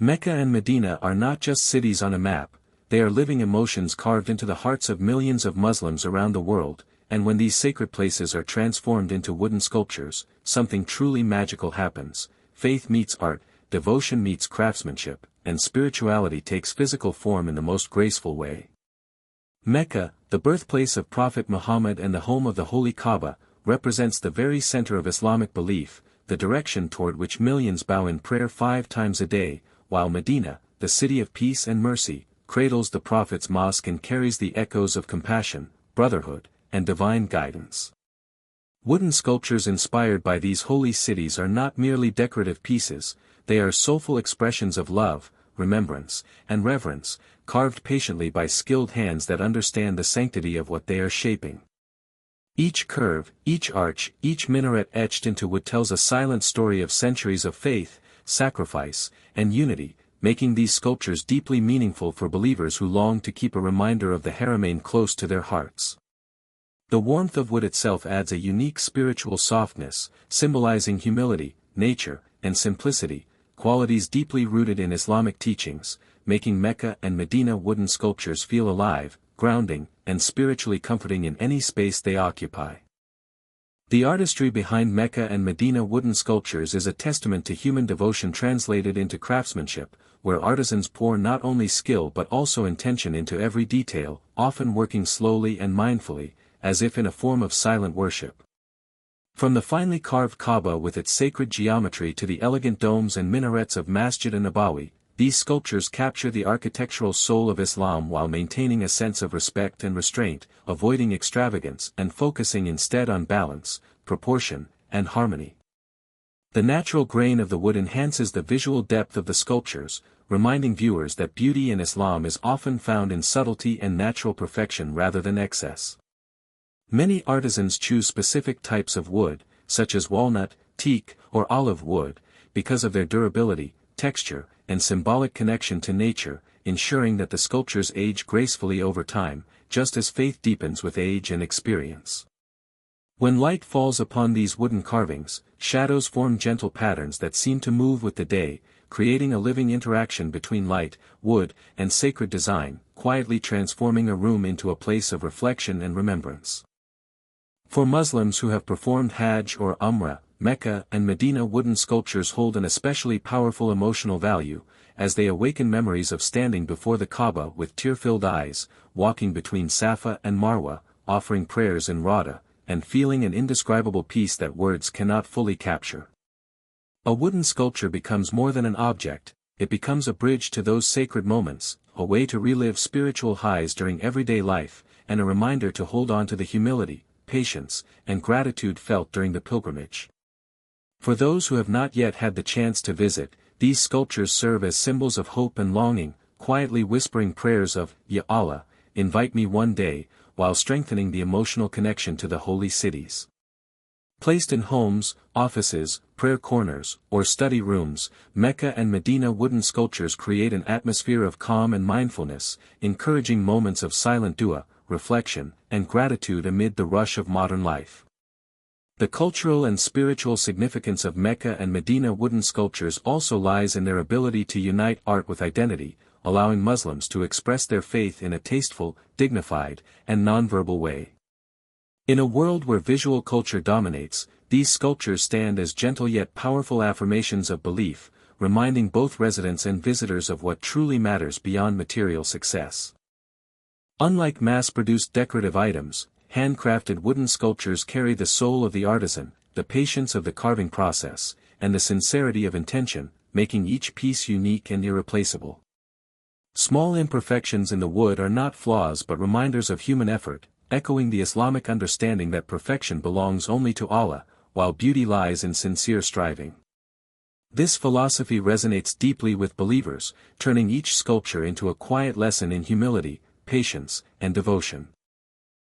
Mecca and Medina are not just cities on a map, they are living emotions carved into the hearts of millions of Muslims around the world, and when these sacred places are transformed into wooden sculptures, something truly magical happens. Faith meets art, devotion meets craftsmanship, and spirituality takes physical form in the most graceful way. Mecca, the birthplace of Prophet Muhammad and the home of the Holy Kaaba, represents the very center of Islamic belief, the direction toward which millions bow in prayer 5 times a day, while Medina, the city of peace and mercy, cradles the Prophet's mosque and carries the echoes of compassion, brotherhood, and divine guidance. Wooden sculptures inspired by these holy cities are not merely decorative pieces, they are soulful expressions of love, remembrance, and reverence, carved patiently by skilled hands that understand the sanctity of what they are shaping. Each curve, each arch, each minaret etched into wood tells a silent story of centuries of faith, sacrifice, and unity, making these sculptures deeply meaningful for believers who long to keep a reminder of the Haramayn close to their hearts. The warmth of wood itself adds a unique spiritual softness, symbolizing humility, nature, and simplicity, qualities deeply rooted in Islamic teachings, making Mecca and Medina wooden sculptures feel alive, grounding, and spiritually comforting in any space they occupy. The artistry behind Mecca and Medina wooden sculptures is a testament to human devotion translated into craftsmanship, where artisans pour not only skill but also intention into every detail, often working slowly and mindfully, as if in a form of silent worship. From the finely carved Kaaba with its sacred geometry to the elegant domes and minarets of Masjid Nabawi, these sculptures capture the architectural soul of Islam while maintaining a sense of respect and restraint, avoiding extravagance and focusing instead on balance, proportion, and harmony. The natural grain of the wood enhances the visual depth of the sculptures, reminding viewers that beauty in Islam is often found in subtlety and natural perfection rather than excess. Many artisans choose specific types of wood, such as walnut, teak, or olive wood, because of their durability, texture, and symbolic connection to nature, ensuring that the sculptures age gracefully over time, just as faith deepens with age and experience. When light falls upon these wooden carvings, shadows form gentle patterns that seem to move with the day, creating a living interaction between light, wood, and sacred design, quietly transforming a room into a place of reflection and remembrance. For Muslims who have performed Hajj or Umrah, Mecca and Medina wooden sculptures hold an especially powerful emotional value, as they awaken memories of standing before the Kaaba with tear-filled eyes, walking between Safa and Marwa, offering prayers in Rawda, and feeling an indescribable peace that words cannot fully capture. A wooden sculpture becomes more than an object, it becomes a bridge to those sacred moments, a way to relive spiritual highs during everyday life, and a reminder to hold on to the humility, patience, and gratitude felt during the pilgrimage. For those who have not yet had the chance to visit, these sculptures serve as symbols of hope and longing, quietly whispering prayers of, Ya Allah, invite me one day, while strengthening the emotional connection to the holy cities. Placed in homes, offices, prayer corners, or study rooms, Mecca and Medina wooden sculptures create an atmosphere of calm and mindfulness, encouraging moments of silent dua, reflection, and gratitude amid the rush of modern life. The cultural and spiritual significance of Mecca and Medina wooden sculptures also lies in their ability to unite art with identity, allowing Muslims to express their faith in a tasteful, dignified, and nonverbal way. In a world where visual culture dominates, these sculptures stand as gentle yet powerful affirmations of belief, reminding both residents and visitors of what truly matters beyond material success. Unlike mass-produced decorative items, handcrafted wooden sculptures carry the soul of the artisan, the patience of the carving process, and the sincerity of intention, making each piece unique and irreplaceable. Small imperfections in the wood are not flaws but reminders of human effort, echoing the Islamic understanding that perfection belongs only to Allah, while beauty lies in sincere striving. This philosophy resonates deeply with believers, turning each sculpture into a quiet lesson in humility, patience, and devotion.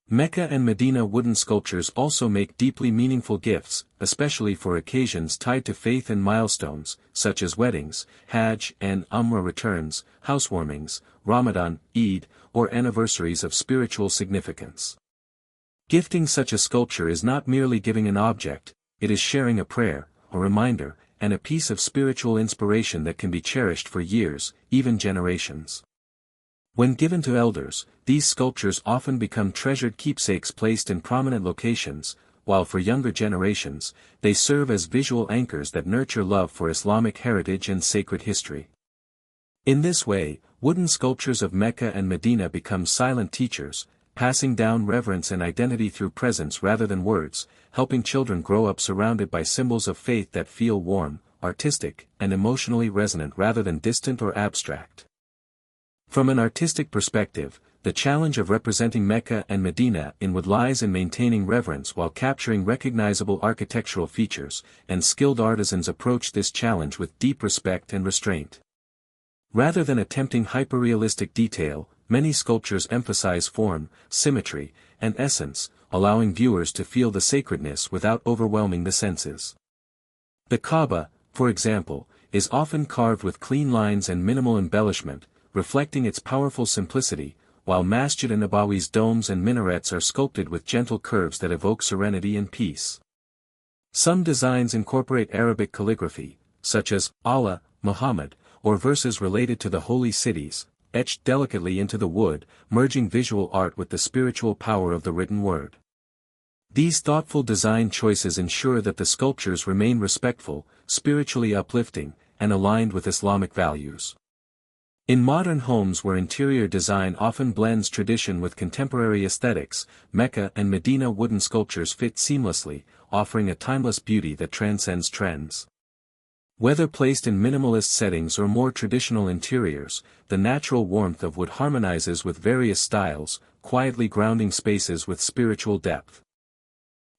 Mecca and Medina wooden sculptures also make deeply meaningful gifts, especially for occasions tied to faith and milestones, such as weddings, Hajj and Umrah returns, housewarmings, Ramadan, Eid, or anniversaries of spiritual significance. Gifting such a sculpture is not merely giving an object, it is sharing a prayer, a reminder, and a piece of spiritual inspiration that can be cherished for years, even generations. When given to elders, these sculptures often become treasured keepsakes placed in prominent locations, while for younger generations, they serve as visual anchors that nurture love for Islamic heritage and sacred history. In this way, wooden sculptures of Mecca and Medina become silent teachers, passing down reverence and identity through presence rather than words, helping children grow up surrounded by symbols of faith that feel warm, artistic, and emotionally resonant rather than distant or abstract. From an artistic perspective, the challenge of representing Mecca and Medina in wood lies in maintaining reverence while capturing recognizable architectural features, and skilled artisans approach this challenge with deep respect and restraint. Rather than attempting hyperrealistic detail, many sculptures emphasize form, symmetry, and essence, allowing viewers to feel the sacredness without overwhelming the senses. The Kaaba, for example, is often carved with clean lines and minimal embellishment, reflecting its powerful simplicity, while Masjid Nabawi's domes and minarets are sculpted with gentle curves that evoke serenity and peace. Some designs incorporate Arabic calligraphy, such as Allah, Muhammad, or verses related to the holy cities, etched delicately into the wood, merging visual art with the spiritual power of the written word. These thoughtful design choices ensure that the sculptures remain respectful, spiritually uplifting, and aligned with Islamic values. In modern homes where interior design often blends tradition with contemporary aesthetics, Mecca and Medina wooden sculptures fit seamlessly, offering a timeless beauty that transcends trends. Whether placed in minimalist settings or more traditional interiors, the natural warmth of wood harmonizes with various styles, quietly grounding spaces with spiritual depth.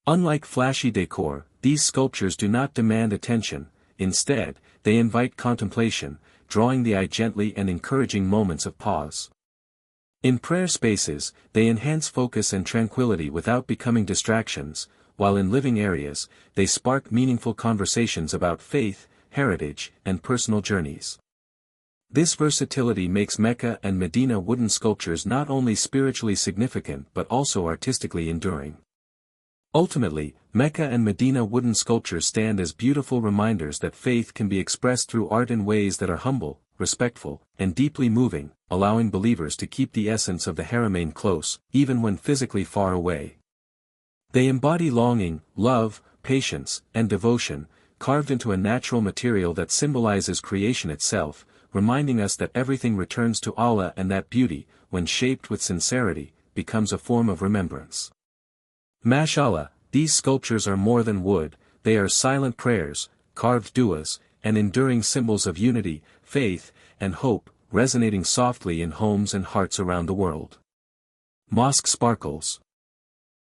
Unlike flashy decor, these sculptures do not demand attention. Instead, they invite contemplation, drawing the eye gently and encouraging moments of pause. In prayer spaces, they enhance focus and tranquility without becoming distractions, while in living areas, they spark meaningful conversations about faith, heritage, and personal journeys. This versatility makes Mecca and Medina wooden sculptures not only spiritually significant but also artistically enduring. Ultimately, Mecca and Medina wooden sculptures stand as beautiful reminders that faith can be expressed through art in ways that are humble, respectful, and deeply moving, allowing believers to keep the essence of the Haramayn close, even when physically far away. They embody longing, love, patience, and devotion, carved into a natural material that symbolizes creation itself, reminding us that everything returns to Allah and that beauty, when shaped with sincerity, becomes a form of remembrance. Mashallah, these sculptures are more than wood, they are silent prayers, carved du'as, and enduring symbols of unity, faith, and hope, resonating softly in homes and hearts around the world. Mosque sparkles.